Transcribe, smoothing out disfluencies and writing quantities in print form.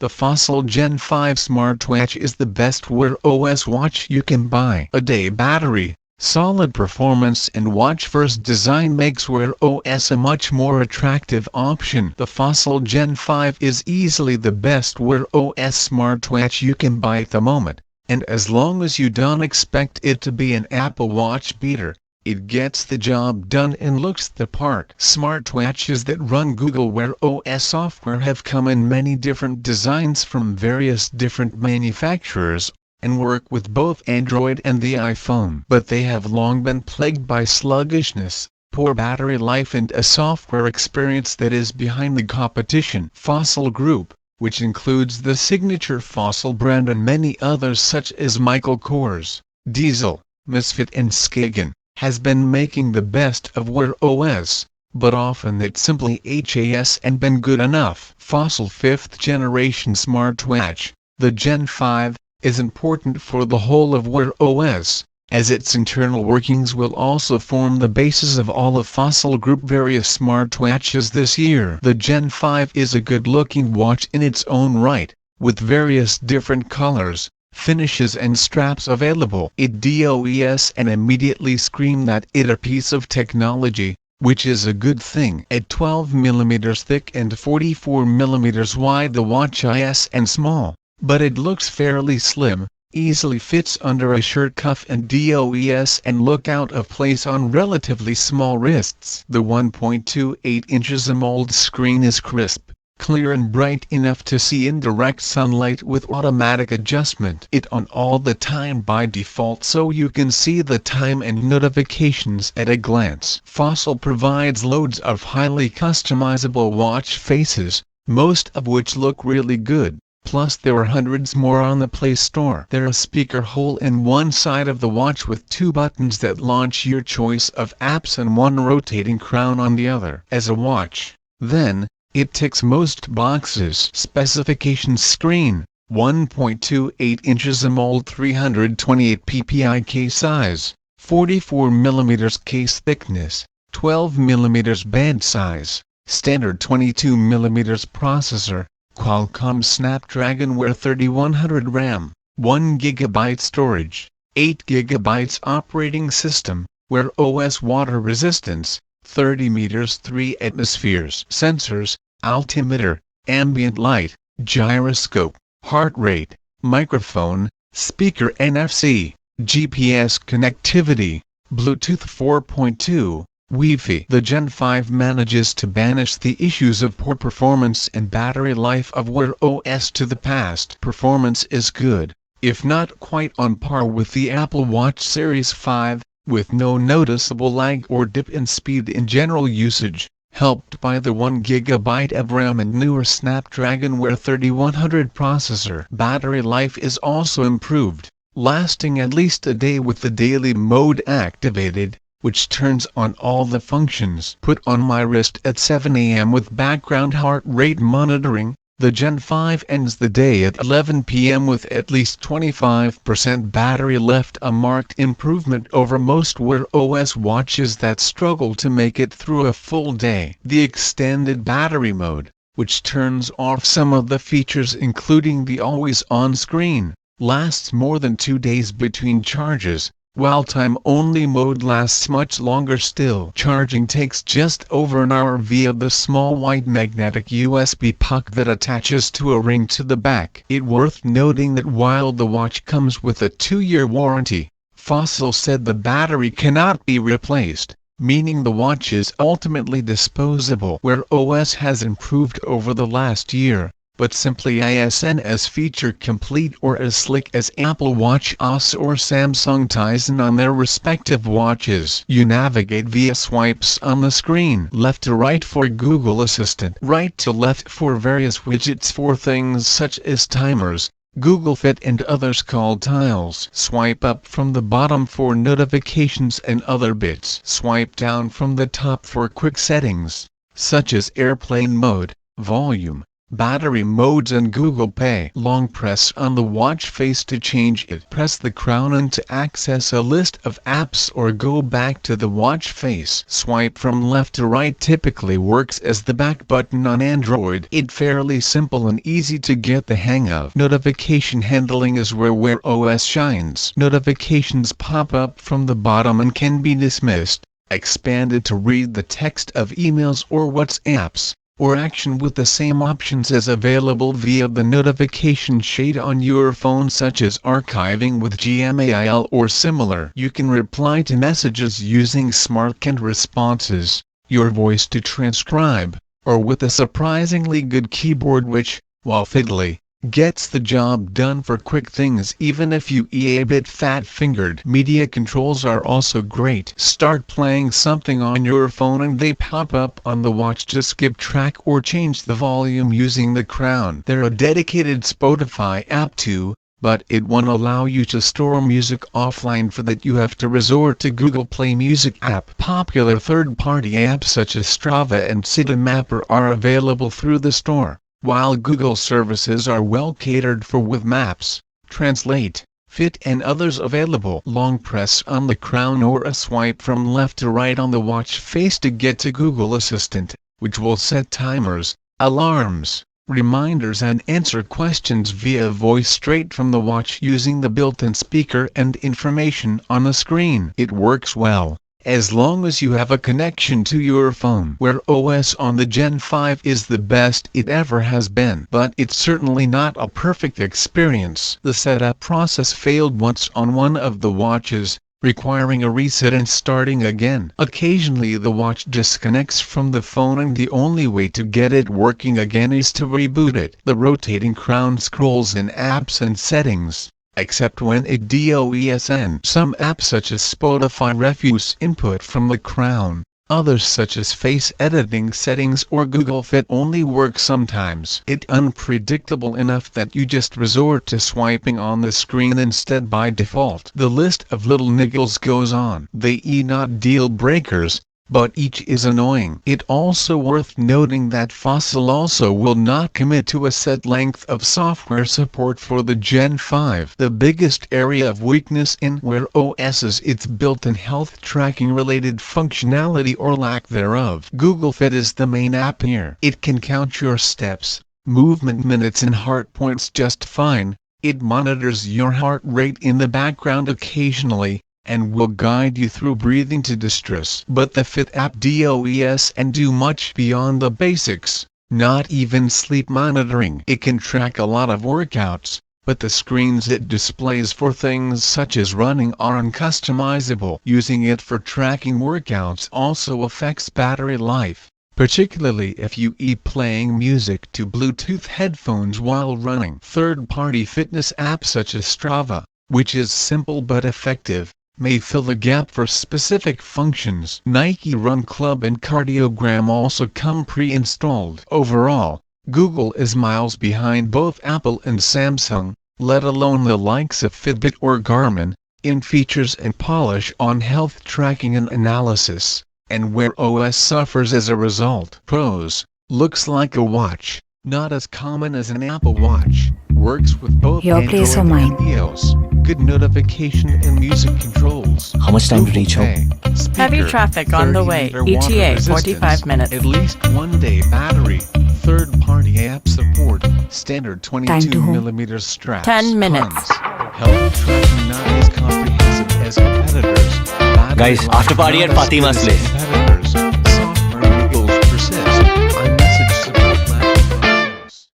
The Fossil Gen 5 smartwatch is the best Wear OS watch you can buy. A day battery, solid performance and watch-first design makes Wear OS a much more attractive option. The Fossil Gen 5 is easily the best Wear OS smartwatch you can buy at the moment, and as long as you don't expect it to be an Apple Watch beater, it gets the job done and looks the part. Smartwatches that run Google Wear OS software have come in many different designs from various different manufacturers, and work with both Android and the iPhone. But they have long been plagued by sluggishness, poor battery life and a software experience that is behind the competition. Fossil Group, which includes the signature Fossil brand and many others such as Michael Kors, Diesel, Misfit and Skagen, has been making the best of Wear OS, but often it simply has and been good enough. Fossil 5th generation smartwatch, the Gen 5, is important for the whole of Wear OS, as its internal workings will also form the basis of all of Fossil Group various smartwatches this year. The Gen 5 is a good-looking watch in its own right, with various different colors, finishes and straps available. It does and immediately scream that it a piece of technology, which is a good thing. At 12mm thick and 44mm wide, the watch is and small, but it looks fairly slim, easily fits under a shirt cuff and does and look out of place on relatively small wrists. The 1.28 inches AMOLED screen is crisp, clear and bright enough to see in direct sunlight with automatic adjustment. It on all the time by default so you can see the time and notifications at a glance. Fossil provides loads of highly customizable watch faces, most of which look really good. Plus there are hundreds more on the Play Store. There's a speaker hole in one side of the watch with two buttons that launch your choice of apps and one rotating crown on the other. As a watch, then, it ticks most boxes. Specifications screen, 1.28 inches AMOLED 328 ppi case size, 44mm case thickness, 12mm band size, standard 22mm processor, Qualcomm Snapdragon Wear 3100 RAM, 1GB storage, 8GB operating system, Wear OS water resistance, 30 meters 3 atmospheres. Sensors, altimeter, ambient light, gyroscope, heart rate, microphone, speaker NFC, GPS connectivity, Bluetooth 4.2, Wi-Fi. The Gen 5 manages to banish the issues of poor performance and battery life of Wear OS to the past. Performance is good, if not quite on par with the Apple Watch Series 5, with no noticeable lag or dip in speed in general usage, helped by the 1GB of RAM and newer Snapdragon Wear 3100 processor. Battery life is also improved, lasting at least a day with the daily mode activated, which turns on all the functions. Put on my wrist at 7 AM with background heart rate monitoring. The Gen 5 ends the day at 11 PM with at least 25% battery left, a marked improvement over most Wear OS watches that struggle to make it through a full day. The extended battery mode, which turns off some of the features including the always-on screen, lasts more than 2 days between charges, while time-only mode lasts much longer still. Charging takes just over an hour via the small white magnetic USB puck that attaches to a ring to the back. It's worth noting that while the watch comes with a 2-year warranty, Fossil said the battery cannot be replaced, meaning the watch is ultimately disposable. Wear OS has improved over the last year, but simply isn't as feature complete or as slick as Apple Watch OS or Samsung Tizen on their respective watches. You navigate via swipes on the screen. Left to right for Google Assistant, right to left for various widgets for things such as timers, Google Fit and others called tiles. Swipe up from the bottom for notifications and other bits. Swipe down from the top for quick settings, such as airplane mode, volume, Battery modes and Google Pay. Long press on the watch face to change it. Press the crown and to access a list of apps or go back to the watch face. Swipe from left to right typically works as the back button on Android. It's fairly simple and easy to get the hang of. Notification handling is where Wear OS shines. Notifications pop up from the bottom and can be dismissed, expanded to read the text of emails or WhatsApps, or action with the same options as available via the notification shade on your phone, such as archiving with Gmail or similar. You can reply to messages using smart canned responses, your voice to transcribe, or with a surprisingly good keyboard which, while fiddly, gets the job done for quick things even if you a bit fat-fingered. Media controls are also great. Start playing something on your phone and they pop up on the watch to skip track or change the volume using the crown. There are dedicated Spotify app too, but it won't allow you to store music offline. For that you have to resort to Google Play Music app. Popular third-party apps such as Strava and Citymapper are available through the store, while Google services are well catered for with Maps, Translate, Fit and others available. Long press on the crown or a swipe from left to right on the watch face to get to Google Assistant, which will set timers, alarms, reminders and answer questions via voice straight from the watch using the built-in speaker and information on the screen. It works well, as long as you have a connection to your phone. Wear OS on the Gen 5 is the best it ever has been, but it's certainly not a perfect experience. The setup process failed once on one of the watches, requiring a reset and starting again. Occasionally the watch disconnects from the phone and the only way to get it working again is to reboot it. The rotating crown scrolls in apps and settings, except when it does. Some apps such as Spotify refuse input from the crown. Others such as face editing settings or Google Fit only work sometimes. It's unpredictable enough that you just resort to swiping on the screen instead by default. The list of little niggles goes on. They not deal breakers, but each is annoying. It's also worth noting that Fossil also will not commit to a set length of software support for the Gen 5. The biggest area of weakness in Wear OS is its built-in health tracking related functionality or lack thereof. Google Fit is the main app here. It can count your steps, movement minutes and heart points just fine. It monitors your heart rate in the background occasionally, and will guide you through breathing to distress. But the Fit app does and do much beyond the basics, not even sleep monitoring. It can track a lot of workouts, but the screens it displays for things such as running are uncustomizable. Using it for tracking workouts also affects battery life, particularly if you playing music to Bluetooth headphones while running. Third-party fitness apps such as Strava, which is simple but effective, may fill the gap for specific functions. Nike Run Club and Cardiogram also come pre-installed. Overall, Google is miles behind both Apple and Samsung, let alone the likes of Fitbit or Garmin, in features and polish on health tracking and analysis, and Wear OS suffers as a result. Pros: looks like a watch, not as common as an Apple Watch, works with both Your Android place or and mine? iOS, good notification and music controls. How much time to reach home? Heavy traffic on the way. 30-meter water ETA resistance, 45 minutes. At least 1 day battery. Third-party app support. Standard Time 22 to home. millimeter straps. 10 minutes. Cons: health tracking not as comprehensive as competitors. Battery Guys, life after party not at as good Fatima's as place. competitors.